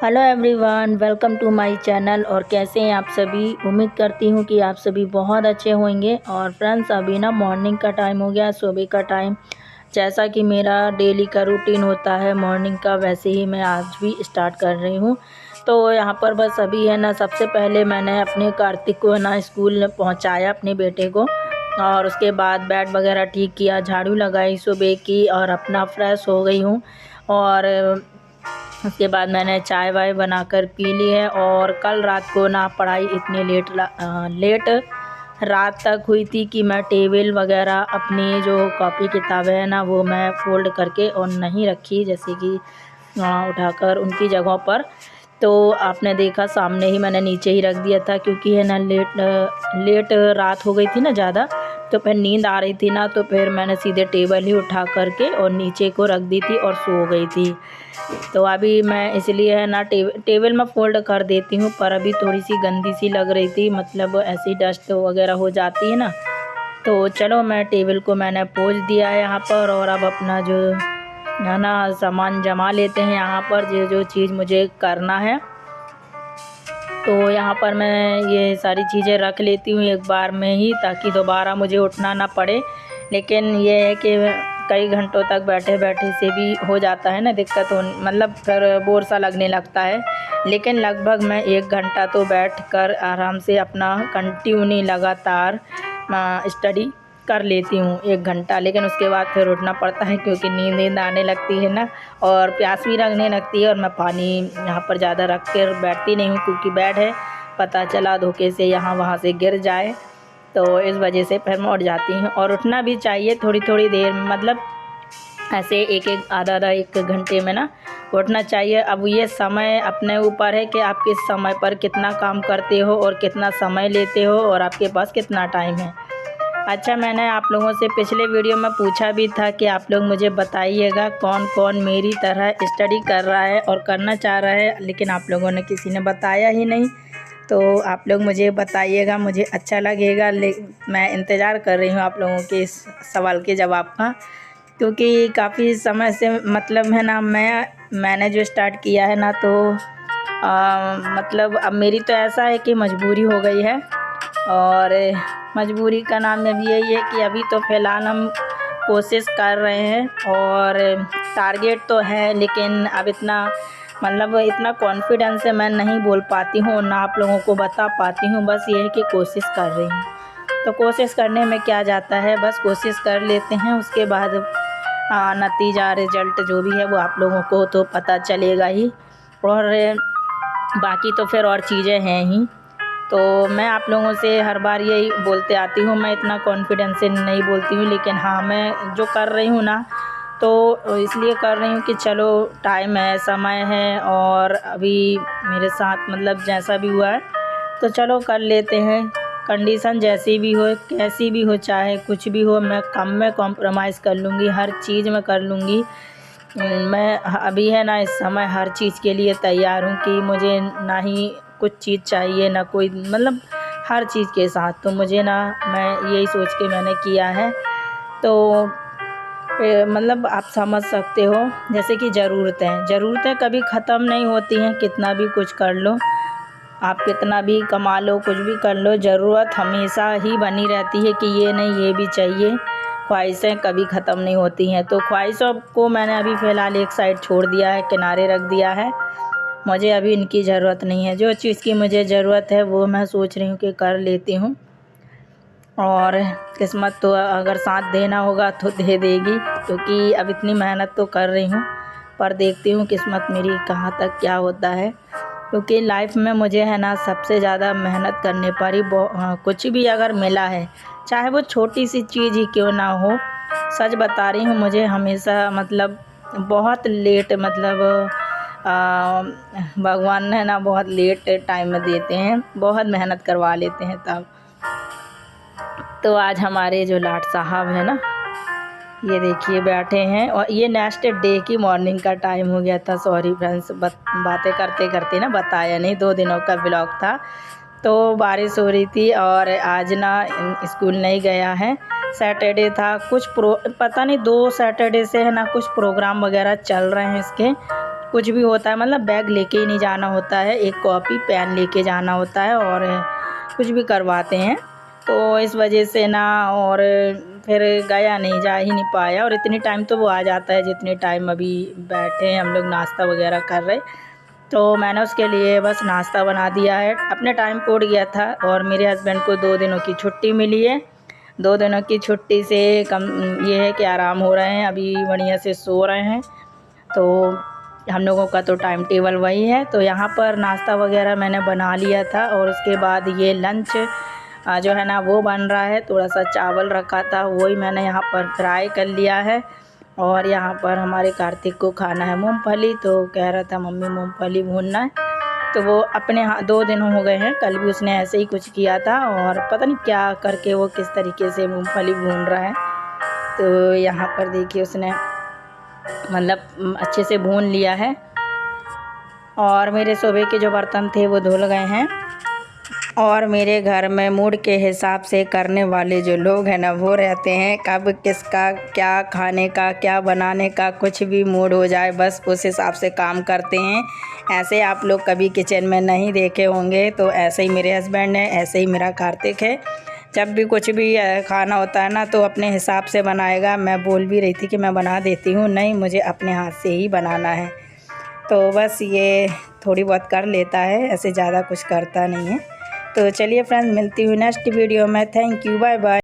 Hello everyone, welcome to my channel. और कैसे हैं आप सभी। उम्मीद करती हूँ कि आप सभी बहुत अच्छे होंगे। और फ्रेंड्स, अभी ना मॉर्निंग का टाइम हो गया, सुबह का टाइम। जैसा कि मेरा डेली का रूटीन होता है मॉर्निंग का, वैसे ही मैं आज भी स्टार्ट कर रही हूँ। तो यहाँ पर बस अभी है ना, सबसे पहले मैंने अपने कार्तिक को ना स्कूल पहुँचाया, अपने बेटे को। और उसके बाद बेड वगैरह ठीक किया, झाड़ू लगाई सुबह की, और अपना फ्रेश हो गई हूँ। और उसके बाद मैंने चाय वाय बनाकर पी ली है। और कल रात को ना पढ़ाई इतनी लेट रात तक हुई थी कि मैं टेबल वगैरह अपनी जो कॉपी किताबें हैं ना, वो मैं फ़ोल्ड करके और नहीं रखी, जैसे कि उठाकर उनकी जगहों पर। तो आपने देखा सामने ही मैंने नीचे ही रख दिया था, क्योंकि है ना लेट रात हो गई थी ना ज़्यादा। तो फिर नींद आ रही थी ना, तो फिर मैंने सीधे टेबल ही उठा करके और नीचे को रख दी थी और सो गई थी। तो अभी मैं इसलिए है ना टेबल में फ़ोल्ड कर देती हूँ, पर अभी थोड़ी सी गंदी सी लग रही थी, मतलब ऐसी डस्ट वगैरह हो जाती है ना। तो चलो, मैं टेबल को मैंने पोंछ दिया है यहाँ पर। और अब अपना जो है ना सामान जमा लेते हैं यहाँ पर, जो चीज़ मुझे करना है। तो यहाँ पर मैं ये सारी चीज़ें रख लेती हूँ एक बार में ही, ताकि दोबारा मुझे उठना ना पड़े। लेकिन ये है कि कई घंटों तक बैठे बैठे से भी हो जाता है ना दिक्कत, हो मतलब फिर बोर सा लगने लगता है। लेकिन लगभग मैं 1 घंटा तो बैठ कर आराम से अपना कंटिन्यू लगातार स्टडी कर लेती हूँ 1 घंटा। लेकिन उसके बाद फिर उठना पड़ता है, क्योंकि नींद आने लगती है ना, और प्यास भी लगने लगती है। और मैं पानी यहाँ पर ज़्यादा रख कर बैठती नहीं हूँ, क्योंकि बेड है, पता चला धोखे से यहाँ वहाँ से गिर जाए, तो इस वजह से फिर मैं उठ जाती हूँ। और उठना भी चाहिए थोड़ी थोड़ी देर में, मतलब ऐसे एक आधा 1 घंटे में ना उठना चाहिए। अब ये समय अपने ऊपर है कि आप किस समय पर कितना काम करते हो और कितना समय लेते हो, और आपके पास कितना टाइम है। अच्छा, मैंने आप लोगों से पिछले वीडियो में पूछा भी था कि आप लोग मुझे बताइएगा कौन कौन मेरी तरह स्टडी कर रहा है और करना चाह रहा है, लेकिन आप लोगों ने किसी ने बताया ही नहीं। तो आप लोग मुझे बताइएगा, मुझे अच्छा लगेगा। मैं इंतज़ार कर रही हूँ आप लोगों के इस सवाल के जवाब का, क्योंकि काफ़ी समय से मतलब है ना, मैंने जो स्टार्ट किया है ना, तो मतलब अब मेरी तो ऐसा है कि मजबूरी हो गई है। और मजबूरी का नाम अब यही है कि अभी तो फ़िलहाल हम कोशिश कर रहे हैं, और टारगेट तो है, लेकिन अब इतना मतलब इतना कॉन्फिडेंस से मैं नहीं बोल पाती हूँ, ना आप लोगों को बता पाती हूँ। बस ये है कि कोशिश कर रही हूँ। तो कोशिश करने में क्या जाता है, बस कोशिश कर लेते हैं। उसके बाद नतीजा, रिज़ल्ट जो भी है वो आप लोगों को तो पता चलेगा ही। और बाकी तो फिर और चीज़ें हैं ही। तो मैं आप लोगों से हर बार यही बोलते आती हूँ, मैं इतना कॉन्फिडेंस से नहीं बोलती हूँ, लेकिन हाँ, मैं जो कर रही हूँ ना, तो इसलिए कर रही हूँ कि चलो टाइम है, समय है, और अभी मेरे साथ मतलब जैसा भी हुआ है तो चलो कर लेते हैं। कंडीशन जैसी भी हो, कैसी भी हो, चाहे कुछ भी हो, मैं कम में कॉम्प्रोमाइज़ कर लूँगी, हर चीज़ में कर लूँगी। मैं अभी है ना इस समय हर चीज़ के लिए तैयार हूँ, कि मुझे ना ही कुछ चीज़ चाहिए ना कोई, मतलब हर चीज़ के साथ तो मुझे ना, मैं यही सोच के मैंने किया है। तो मतलब आप समझ सकते हो, जैसे कि ज़रूरतें कभी ख़त्म नहीं होती हैं, कितना भी कुछ कर लो, आप कितना भी कमा लो, कुछ भी कर लो, ज़रूरत हमेशा ही बनी रहती है कि ये नहीं ये भी चाहिए। ख्वाहिशें कभी ख़त्म नहीं होती हैं। तो ख्वाहिशों को मैंने अभी फ़िलहाल एक साइड छोड़ दिया है, किनारे रख दिया है। मुझे अभी इनकी ज़रूरत नहीं है। जो चीज़ की मुझे ज़रूरत है वो मैं सोच रही हूँ कि कर लेती हूँ। और किस्मत तो अगर साथ देना होगा तो दे देगी, क्योंकि अब इतनी मेहनत तो कर रही हूँ, पर देखती हूँ किस्मत मेरी कहाँ तक क्या होता है। क्योंकि लाइफ में मुझे है ना सबसे ज़्यादा मेहनत करने पर ही कुछ भी अगर मिला है, चाहे वो छोटी सी चीज़ ही क्यों ना हो, सच बता रही हूँ, मुझे हमेशा मतलब बहुत लेट, मतलब भगवान है ना बहुत लेट टाइम में देते हैं, बहुत मेहनत करवा लेते हैं तब। तो आज हमारे जो लाट साहब है ना, ये देखिए बैठे हैं। और ये नेक्स्ट डे की मॉर्निंग का टाइम हो गया था। सॉरी फ्रेंड्स, बातें करते करते ना बताया नहीं, 2 दिनों का ब्लॉग था। तो बारिश हो रही थी, और आज ना स्कूल नहीं गया है, सैटरडे था। कुछ पता नहीं 2 सैटरडे से है ना कुछ प्रोग्राम वगैरह चल रहे हैं इसके, कुछ भी होता है, मतलब बैग लेके ही नहीं जाना होता है, एक कॉपी पेन लेके जाना होता है और कुछ भी करवाते हैं। तो इस वजह से ना, और फिर गया नहीं, जा ही नहीं पाया। और इतनी टाइम तो वो आ जाता है जितने टाइम अभी बैठे हैं हम लोग नाश्ता वगैरह कर रहे। तो मैंने उसके लिए बस नाश्ता बना दिया है। अपने टाइम पे उठ गया था और मेरे हस्बैंड को 2 दिनों की छुट्टी मिली है। 2 दिनों की छुट्टी से कम ये है कि आराम हो रहे हैं, अभी बढ़िया से सो रहे हैं। तो हम लोगों का तो टाइम टेबल वही है। तो यहाँ पर नाश्ता वगैरह मैंने बना लिया था और उसके बाद ये लंच जो है ना वो बन रहा है। थोड़ा सा चावल रखा था, वही मैंने यहाँ पर फ्राई कर लिया है। और यहाँ पर हमारे कार्तिक को खाना है मूंगफली, तो कह रहा था मम्मी मूंगफली भूनना है। तो वो अपने 2 दिन हो गए हैं, कल भी उसने ऐसे ही कुछ किया था और पता नहीं क्या करके वो किस तरीके से मूंगफली भून रहा है। तो यहाँ पर देखिए उसने मतलब अच्छे से भून लिया है। और मेरे सुबह के जो बर्तन थे वो धुल गए हैं। और मेरे घर में मूड के हिसाब से करने वाले जो लोग हैं ना वो रहते हैं। कब किसका क्या खाने का, क्या बनाने का, कुछ भी मूड हो जाए बस उस हिसाब से काम करते हैं। ऐसे आप लोग कभी किचन में नहीं देखे होंगे। तो ऐसे ही मेरे हस्बैंड है, ऐसे ही मेरा कार्तिक है। जब भी कुछ भी खाना होता है ना तो अपने हिसाब से बनाएगा। मैं बोल भी रही थी कि मैं बना देती हूँ, नहीं मुझे अपने हाथ से ही बनाना है। तो बस ये थोड़ी बहुत कर लेता है, ऐसे ज़्यादा कुछ करता नहीं है। तो चलिए फ्रेंड्स, मिलती हूँ नेक्स्ट वीडियो में। Thank you, bye bye.